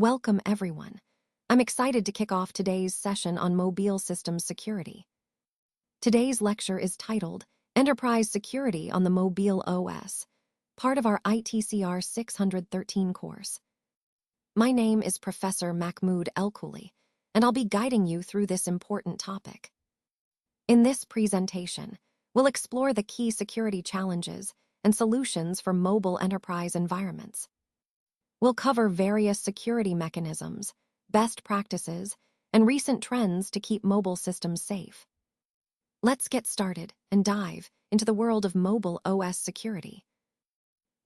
Welcome, everyone. I'm excited to kick off today's session on mobile systems security. Today's lecture is titled Enterprise Security on the Mobile OS, part of our ITCR 613 course. My name is Professor Mahmoud Elkouli, and I'll be guiding you through this important topic. In this presentation, we'll explore the key security challenges and solutions for mobile enterprise environments. We'll cover various security mechanisms, best practices, and recent trends to keep mobile systems safe. Let's get started and dive into the world of mobile OS security.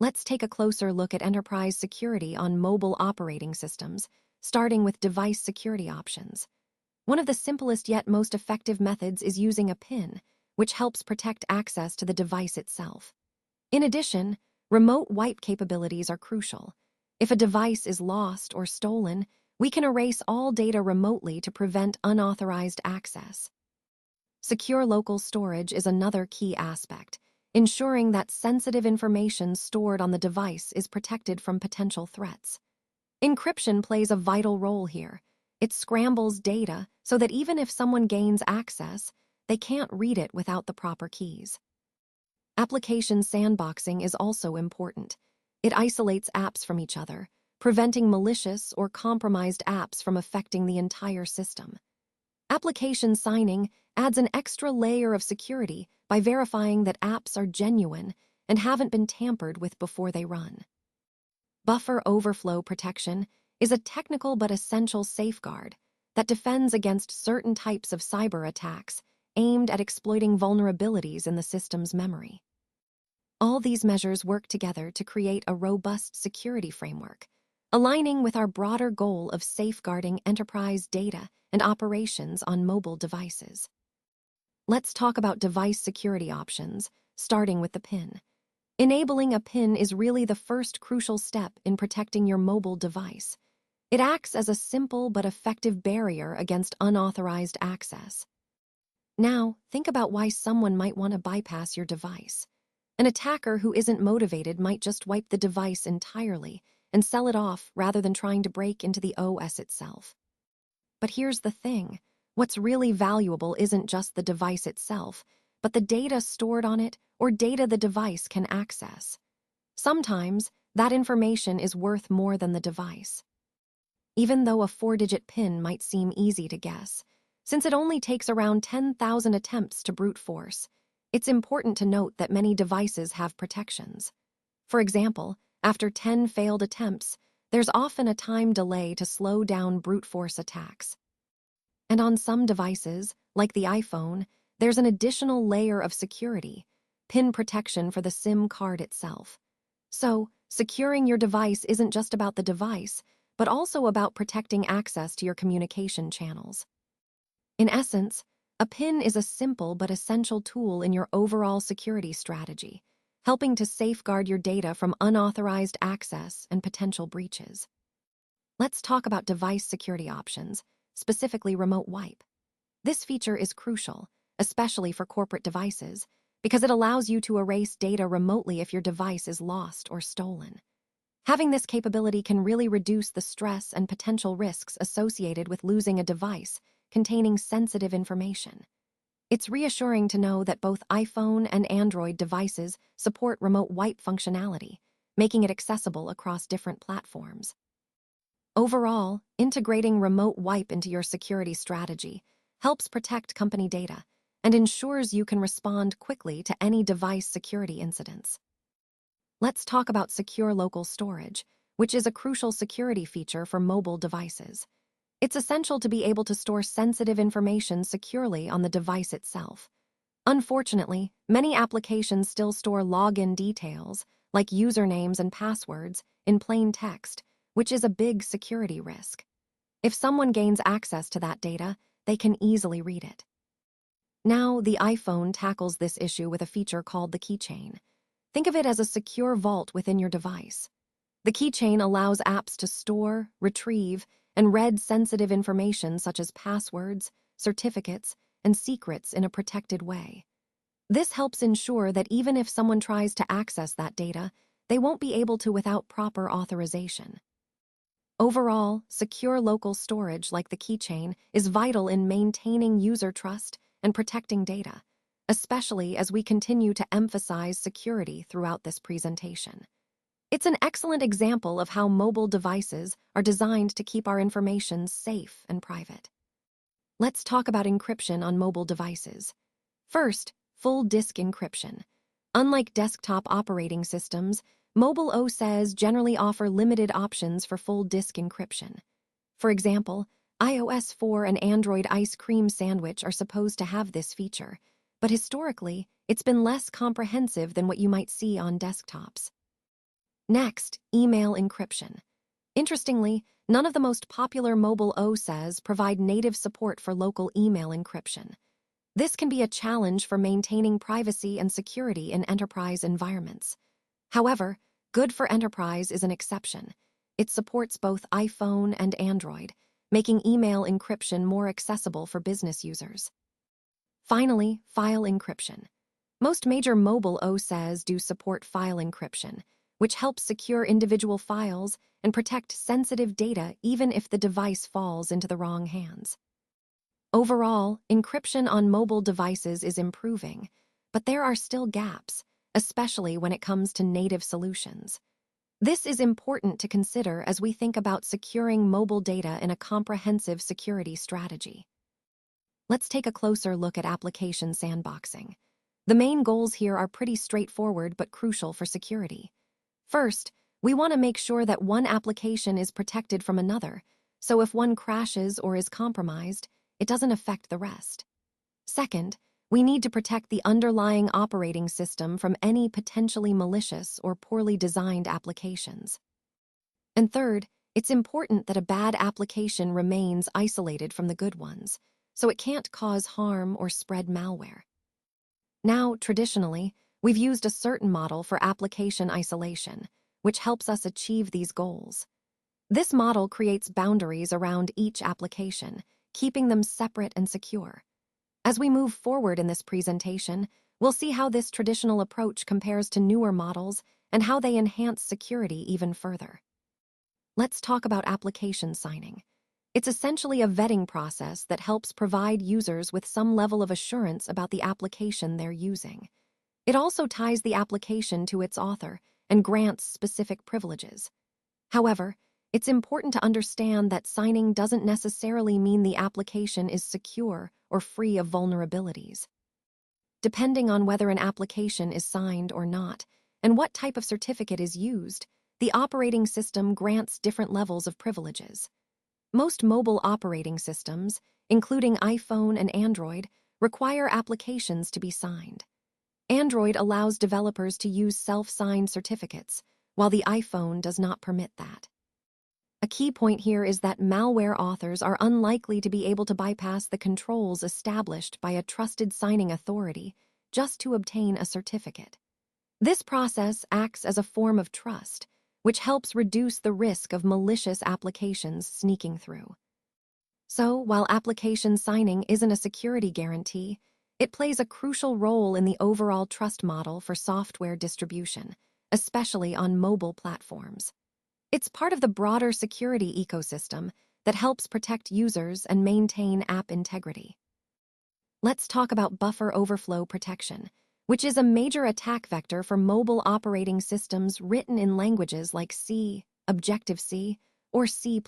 Let's take a closer look at enterprise security on mobile operating systems, starting with device security options. One of the simplest yet most effective methods is using a PIN, which helps protect access to the device itself. In addition, remote wipe capabilities are crucial. If a device is lost or stolen, we can erase all data remotely to prevent unauthorized access. Secure local storage is another key aspect, ensuring that sensitive information stored on the device is protected from potential threats. Encryption plays a vital role here. It scrambles data so that even if someone gains access, they can't read it without the proper keys. Application sandboxing is also important. It isolates apps from each other, preventing malicious or compromised apps from affecting the entire system. Application signing adds an extra layer of security by verifying that apps are genuine and haven't been tampered with before they run. Buffer overflow protection is a technical but essential safeguard that defends against certain types of cyber attacks aimed at exploiting vulnerabilities in the system's memory. All these measures work together to create a robust security framework, aligning with our broader goal of safeguarding enterprise data and operations on mobile devices. Let's talk about device security options, starting with the PIN. Enabling a PIN is really the first crucial step in protecting your mobile device. It acts as a simple but effective barrier against unauthorized access. Now, think about why someone might want to bypass your device. An attacker who isn't motivated might just wipe the device entirely and sell it off rather than trying to break into the OS itself. But here's the thing. What's really valuable isn't just the device itself, but the data stored on it or data the device can access. Sometimes, that information is worth more than the device. Even though a 4-digit PIN might seem easy to guess, since it only takes around 10,000 attempts to brute force, it's important to note that many devices have protections. For example, after 10 failed attempts, there's often a time delay to slow down brute force attacks. And on some devices, like the iPhone, there's an additional layer of security, PIN protection for the SIM card itself. So, securing your device isn't just about the device, but also about protecting access to your communication channels. In essence, a PIN is a simple but essential tool in your overall security strategy, helping to safeguard your data from unauthorized access and potential breaches. Let's talk about device security options, specifically remote wipe. This feature is crucial, especially for corporate devices, because it allows you to erase data remotely if your device is lost or stolen. Having this capability can really reduce the stress and potential risks associated with losing a device containing sensitive information. It's reassuring to know that both iPhone and Android devices support remote wipe functionality, making it accessible across different platforms. Overall, integrating remote wipe into your security strategy helps protect company data and ensures you can respond quickly to any device security incidents. Let's talk about secure local storage, which is a crucial security feature for mobile devices. It's essential to be able to store sensitive information securely on the device itself. Unfortunately, many applications still store login details, like usernames and passwords, in plain text, which is a big security risk. If someone gains access to that data, they can easily read it. Now, the iPhone tackles this issue with a feature called the keychain. Think of it as a secure vault within your device. The keychain allows apps to store, retrieve, and read sensitive information such as passwords, certificates, and secrets in a protected way. This helps ensure that even if someone tries to access that data, they won't be able to without proper authorization. Overall, secure local storage like the keychain is vital in maintaining user trust and protecting data, especially as we continue to emphasize security throughout this presentation. It's an excellent example of how mobile devices are designed to keep our information safe and private. Let's talk about encryption on mobile devices. First, full disk encryption. Unlike desktop operating systems, mobile OSes generally offer limited options for full disk encryption. For example, iOS 4 and Android Ice Cream Sandwich are supposed to have this feature, but historically, it's been less comprehensive than what you might see on desktops. Next, email encryption. Interestingly, none of the most popular mobile OSes provide native support for local email encryption. This can be a challenge for maintaining privacy and security in enterprise environments. However, Good for Enterprise is an exception. It supports both iPhone and Android, making email encryption more accessible for business users. Finally, file encryption. Most major mobile OSes do support file encryption, which helps secure individual files and protect sensitive data even if the device falls into the wrong hands. Overall, encryption on mobile devices is improving, but there are still gaps, especially when it comes to native solutions. This is important to consider as we think about securing mobile data in a comprehensive security strategy. Let's take a closer look at application sandboxing. The main goals here are pretty straightforward but crucial for security. First, we want to make sure that one application is protected from another, so if one crashes or is compromised, it doesn't affect the rest. Second, we need to protect the underlying operating system from any potentially malicious or poorly designed applications. And third, it's important that a bad application remains isolated from the good ones, so it can't cause harm or spread malware. Now, traditionally, we've used a certain model for application isolation, which helps us achieve these goals. This model creates boundaries around each application, keeping them separate and secure. As we move forward in this presentation, we'll see how this traditional approach compares to newer models and how they enhance security even further. Let's talk about application signing. It's essentially a vetting process that helps provide users with some level of assurance about the application they're using. It also ties the application to its author and grants specific privileges. However, it's important to understand that signing doesn't necessarily mean the application is secure or free of vulnerabilities. Depending on whether an application is signed or not, and what type of certificate is used, the operating system grants different levels of privileges. Most mobile operating systems, including iPhone and Android, require applications to be signed. Android allows developers to use self-signed certificates, while the iPhone does not permit that. A key point here is that malware authors are unlikely to be able to bypass the controls established by a trusted signing authority just to obtain a certificate. This process acts as a form of trust, which helps reduce the risk of malicious applications sneaking through. So, while application signing isn't a security guarantee, it plays a crucial role in the overall trust model for software distribution, especially on mobile platforms. It's part of the broader security ecosystem that helps protect users and maintain app integrity. Let's talk about buffer overflow protection, which is a major attack vector for mobile operating systems written in languages like C, Objective-C, or C++.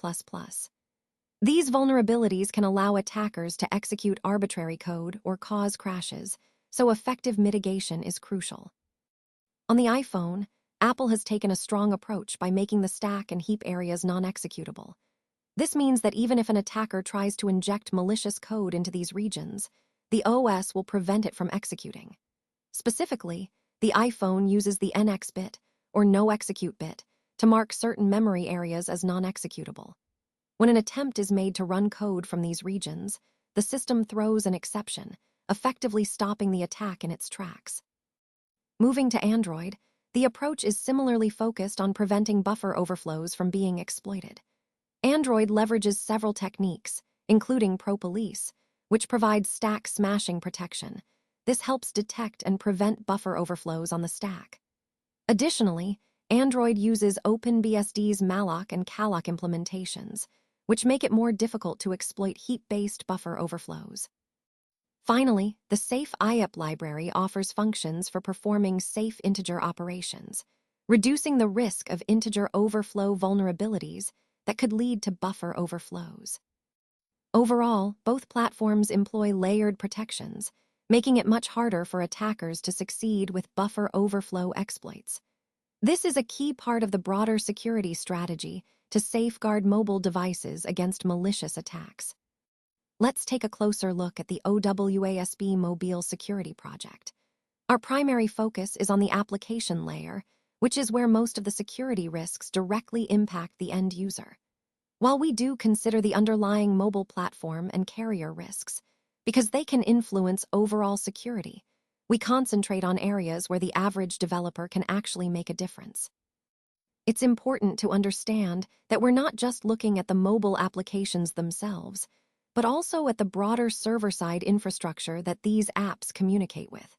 These vulnerabilities can allow attackers to execute arbitrary code or cause crashes, so effective mitigation is crucial. On the iPhone, Apple has taken a strong approach by making the stack and heap areas non-executable. This means that even if an attacker tries to inject malicious code into these regions, the OS will prevent it from executing. Specifically, the iPhone uses the NX bit, or no execute bit, to mark certain memory areas as non-executable. When an attempt is made to run code from these regions, the system throws an exception, effectively stopping the attack in its tracks. Moving to Android, the approach is similarly focused on preventing buffer overflows from being exploited. Android leverages several techniques, including ProPolice, which provides stack smashing protection. This helps detect and prevent buffer overflows on the stack. Additionally, Android uses OpenBSD's malloc and calloc implementations, which make it more difficult to exploit heap-based buffer overflows. Finally, the safe IEP library offers functions for performing safe integer operations, reducing the risk of integer overflow vulnerabilities that could lead to buffer overflows. Overall, both platforms employ layered protections, making it much harder for attackers to succeed with buffer overflow exploits. This is a key part of the broader security strategy to safeguard mobile devices against malicious attacks. Let's take a closer look at the OWASP Mobile Security Project. Our primary focus is on the application layer, which is where most of the security risks directly impact the end user. While we do consider the underlying mobile platform and carrier risks, because they can influence overall security, we concentrate on areas where the average developer can actually make a difference. It's important to understand that we're not just looking at the mobile applications themselves, but also at the broader server-side infrastructure that these apps communicate with.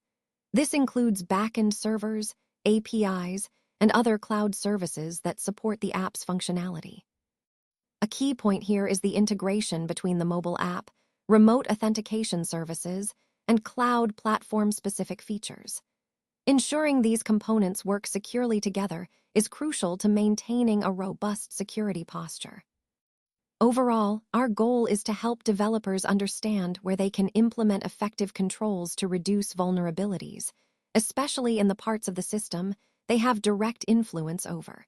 This includes backend servers, APIs, and other cloud services that support the app's functionality. A key point here is the integration between the mobile app, remote authentication services, and cloud platform-specific features. Ensuring these components work securely together is crucial to maintaining a robust security posture. Overall, our goal is to help developers understand where they can implement effective controls to reduce vulnerabilities, especially in the parts of the system they have direct influence over.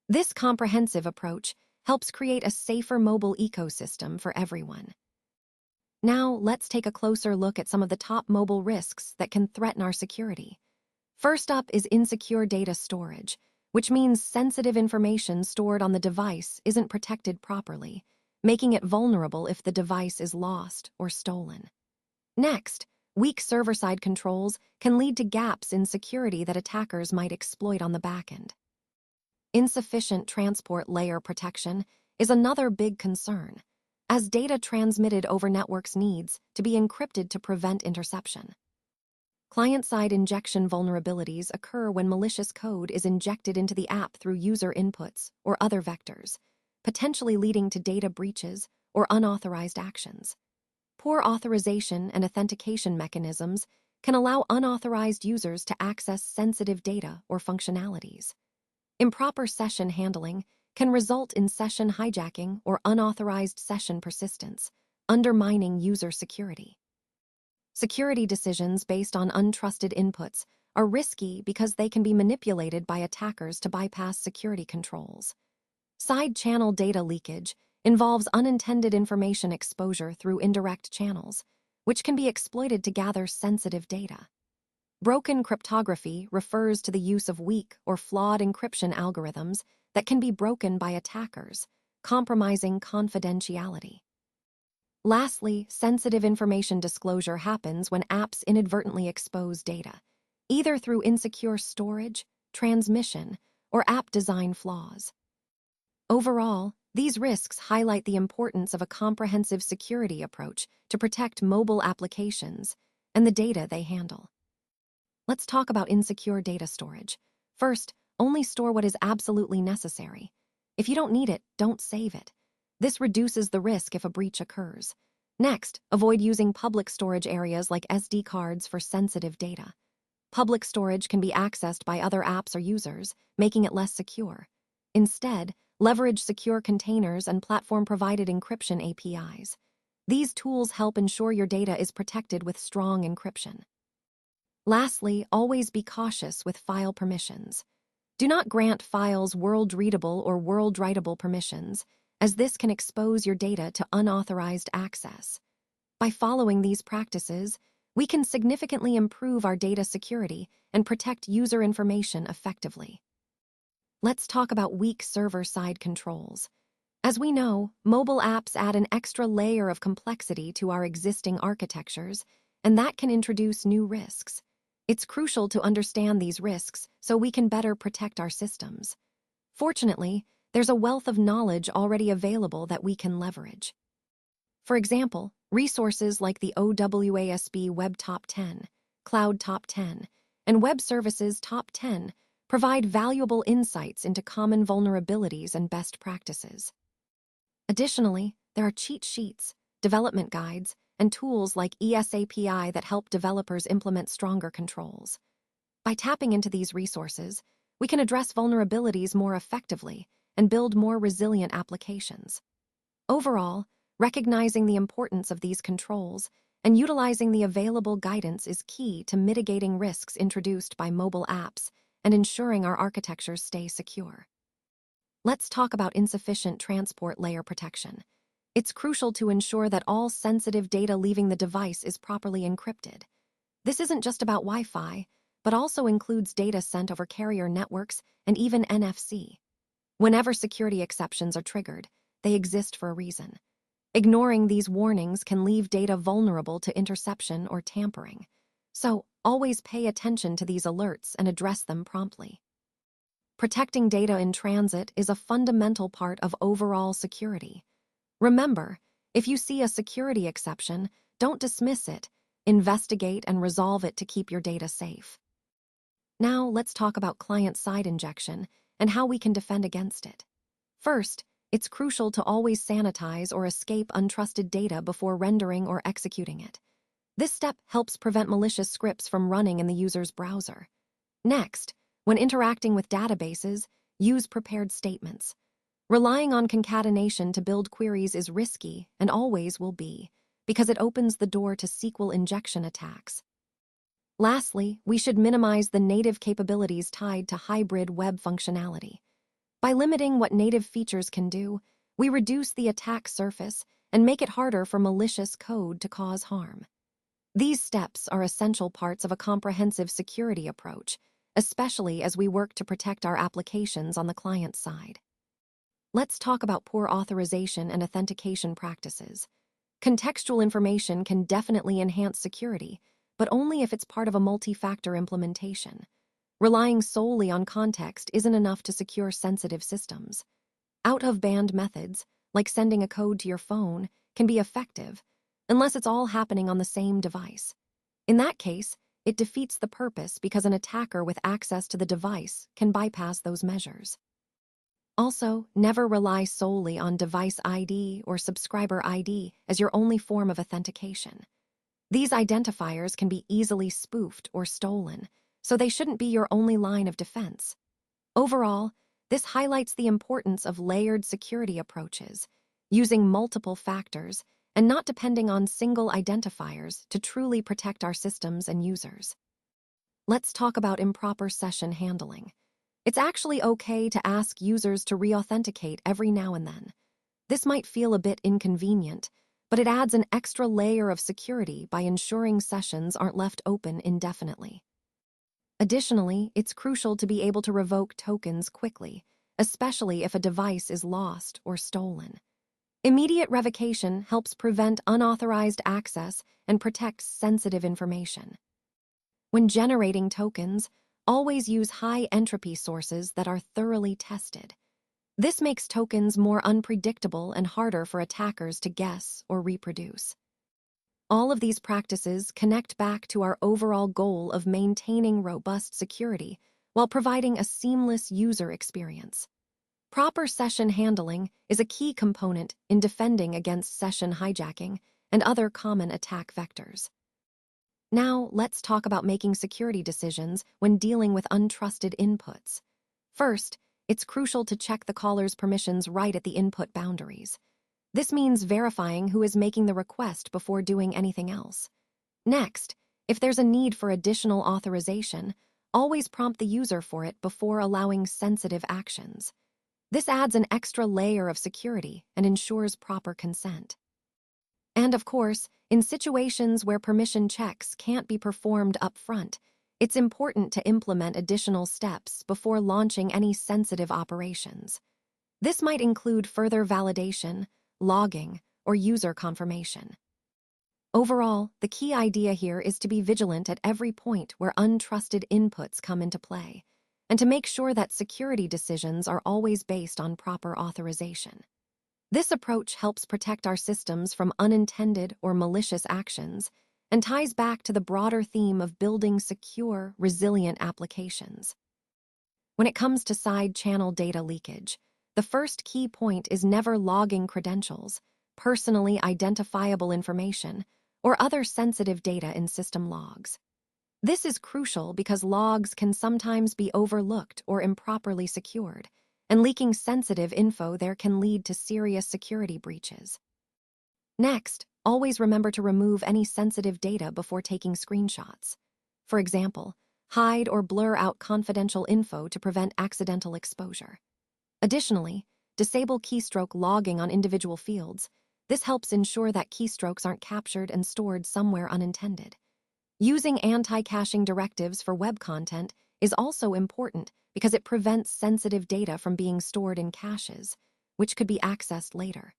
This comprehensive approach helps create a safer mobile ecosystem for everyone. Now, let's take a closer look at some of the top mobile risks that can threaten our security. First up is insecure data storage, which means sensitive information stored on the device isn't protected properly, making it vulnerable if the device is lost or stolen. Next, weak server-side controls can lead to gaps in security that attackers might exploit on the backend. Insufficient transport layer protection is another big concern, as data transmitted over networks needs to be encrypted to prevent interception. Client-side injection vulnerabilities occur when malicious code is injected into the app through user inputs or other vectors, potentially leading to data breaches or unauthorized actions. Poor authorization and authentication mechanisms can allow unauthorized users to access sensitive data or functionalities. Improper session handling can result in session hijacking or unauthorized session persistence, undermining user security. Security decisions based on untrusted inputs are risky because they can be manipulated by attackers to bypass security controls. Side-channel data leakage involves unintended information exposure through indirect channels, which can be exploited to gather sensitive data. Broken cryptography refers to the use of weak or flawed encryption algorithms that can be broken by attackers, compromising confidentiality. Lastly, sensitive information disclosure happens when apps inadvertently expose data, either through insecure storage, transmission, or app design flaws. Overall, these risks highlight the importance of a comprehensive security approach to protect mobile applications and the data they handle. Let's talk about insecure data storage. First, only store what is absolutely necessary. If you don't need it, don't save it. This reduces the risk if a breach occurs. Next, avoid using public storage areas like SD cards for sensitive data. Public storage can be accessed by other apps or users, making it less secure. Instead, leverage secure containers and platform-provided encryption APIs. These tools help ensure your data is protected with strong encryption. Lastly, always be cautious with file permissions. Do not grant files world-readable or world-writable permissions, as this can expose your data to unauthorized access. By following these practices, we can significantly improve our data security and protect user information effectively. Let's talk about weak server-side controls. As we know, mobile apps add an extra layer of complexity to our existing architectures, and that can introduce new risks. It's crucial to understand these risks so we can better protect our systems. Fortunately, there's a wealth of knowledge already available that we can leverage. For example, resources like the OWASP Web Top 10, Cloud Top 10, and Web Services Top 10 provide valuable insights into common vulnerabilities and best practices. Additionally, there are cheat sheets, development guides, and tools like ESAPI that help developers implement stronger controls. By tapping into these resources, we can address vulnerabilities more effectively and build more resilient applications. Overall, recognizing the importance of these controls and utilizing the available guidance is key to mitigating risks introduced by mobile apps and ensuring our architectures stay secure. Let's talk about insufficient transport layer protection. It's crucial to ensure that all sensitive data leaving the device is properly encrypted. This isn't just about Wi-Fi, but also includes data sent over carrier networks and even NFC. Whenever security exceptions are triggered, they exist for a reason. Ignoring these warnings can leave data vulnerable to interception or tampering. So, always pay attention to these alerts and address them promptly. Protecting data in transit is a fundamental part of overall security. Remember, if you see a security exception, don't dismiss it. Investigate and resolve it to keep your data safe. Now, let's talk about client-side injection and how we can defend against it. First, it's crucial to always sanitize or escape untrusted data before rendering or executing it. This step helps prevent malicious scripts from running in the user's browser. Next, when interacting with databases, use prepared statements. Relying on concatenation to build queries is risky and always will be, because it opens the door to SQL injection attacks. Lastly, we should minimize the native capabilities tied to hybrid web functionality. By limiting what native features can do, we reduce the attack surface and make it harder for malicious code to cause harm. These steps are essential parts of a comprehensive security approach, especially as we work to protect our applications on the client side. Let's talk about poor authorization and authentication practices. Contextual information can definitely enhance security, but only if it's part of a multi-factor implementation. Relying solely on context isn't enough to secure sensitive systems. Out-of-band methods, like sending a code to your phone, can be effective, unless it's all happening on the same device. In that case, it defeats the purpose because an attacker with access to the device can bypass those measures. Also, never rely solely on device ID or subscriber ID as your only form of authentication. These identifiers can be easily spoofed or stolen, so they shouldn't be your only line of defense. Overall, this highlights the importance of layered security approaches, using multiple factors and not depending on single identifiers to truly protect our systems and users. Let's talk about improper session handling. It's actually okay to ask users to re-authenticate every now and then. This might feel a bit inconvenient, but it adds an extra layer of security by ensuring sessions aren't left open indefinitely. Additionally, it's crucial to be able to revoke tokens quickly, especially if a device is lost or stolen. Immediate revocation helps prevent unauthorized access and protects sensitive information. When generating tokens, always use high-entropy sources that are thoroughly tested. This makes tokens more unpredictable and harder for attackers to guess or reproduce. All of these practices connect back to our overall goal of maintaining robust security while providing a seamless user experience. Proper session handling is a key component in defending against session hijacking and other common attack vectors. Now, let's talk about making security decisions when dealing with untrusted inputs. First, it's crucial to check the caller's permissions right at the input boundaries. This means verifying who is making the request before doing anything else. Next, if there's a need for additional authorization, always prompt the user for it before allowing sensitive actions. This adds an extra layer of security and ensures proper consent. And of course, in situations where permission checks can't be performed up front, it's important to implement additional steps before launching any sensitive operations. This might include further validation, logging, or user confirmation. Overall, the key idea here is to be vigilant at every point where untrusted inputs come into play, and to make sure that security decisions are always based on proper authorization. This approach helps protect our systems from unintended or malicious actions and ties back to the broader theme of building secure, resilient applications. When it comes to side channel data leakage, the first key point is never logging credentials, personally identifiable information, or other sensitive data in system logs. This is crucial because logs can sometimes be overlooked or improperly secured, and leaking sensitive info there can lead to serious security breaches. Next, always remember to remove any sensitive data before taking screenshots. For example, hide or blur out confidential info to prevent accidental exposure. Additionally, disable keystroke logging on individual fields. This helps ensure that keystrokes aren't captured and stored somewhere unintended. Using anti-caching directives for web content is also important because it prevents sensitive data from being stored in caches, which could be accessed later.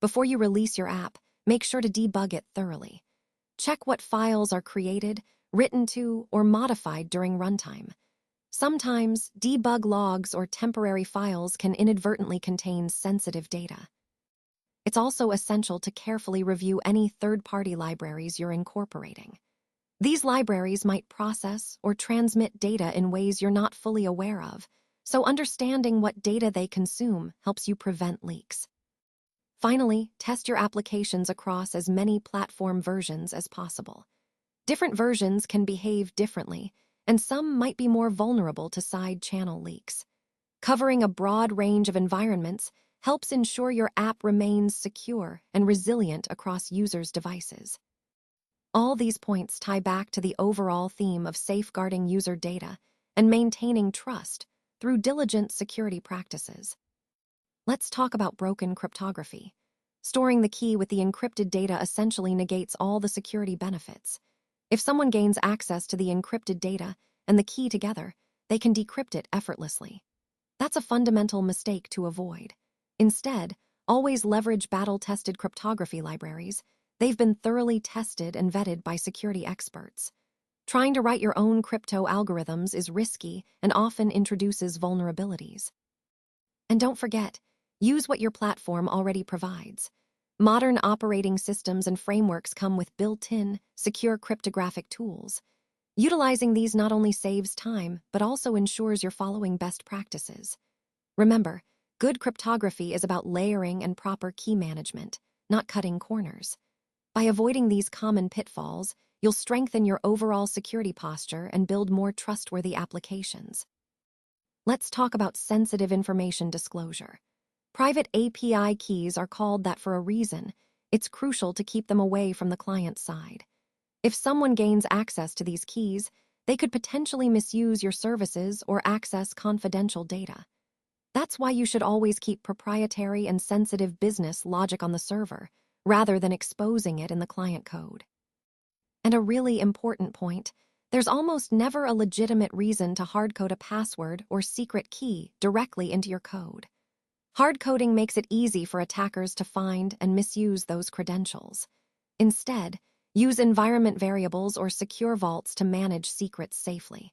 Before you release your app, make sure to debug it thoroughly. Check what files are created, written to, or modified during runtime. Sometimes, debug logs or temporary files can inadvertently contain sensitive data. It's also essential to carefully review any third-party libraries you're incorporating. These libraries might process or transmit data in ways you're not fully aware of, so understanding what data they consume helps you prevent leaks. Finally, test your applications across as many platform versions as possible. Different versions can behave differently, and some might be more vulnerable to side channel leaks. Covering a broad range of environments helps ensure your app remains secure and resilient across users' devices. All these points tie back to the overall theme of safeguarding user data and maintaining trust through diligent security practices. Let's talk about broken cryptography. Storing the key with the encrypted data essentially negates all the security benefits. If someone gains access to the encrypted data and the key together, they can decrypt it effortlessly. That's a fundamental mistake to avoid. Instead, always leverage battle-tested cryptography libraries. They've been thoroughly tested and vetted by security experts. Trying to write your own crypto algorithms is risky and often introduces vulnerabilities. And don't forget, use what your platform already provides. Modern operating systems and frameworks come with built-in, secure cryptographic tools. Utilizing these not only saves time, but also ensures you're following best practices. Remember, good cryptography is about layering and proper key management, not cutting corners. By avoiding these common pitfalls, you'll strengthen your overall security posture and build more trustworthy applications. Let's talk about sensitive information disclosure. Private API keys are called that for a reason. It's crucial to keep them away from the client side. If someone gains access to these keys, they could potentially misuse your services or access confidential data. That's why you should always keep proprietary and sensitive business logic on the server, rather than exposing it in the client code. And a really important point, there's almost never a legitimate reason to hardcode a password or secret key directly into your code. Hardcoding makes it easy for attackers to find and misuse those credentials. Instead, use environment variables or secure vaults to manage secrets safely.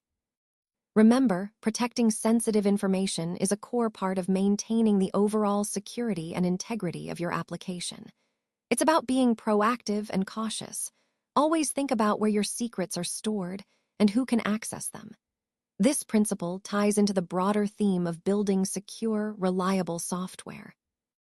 Remember, protecting sensitive information is a core part of maintaining the overall security and integrity of your application. It's about being proactive and cautious. Always think about where your secrets are stored and who can access them. This principle ties into the broader theme of building secure, reliable software.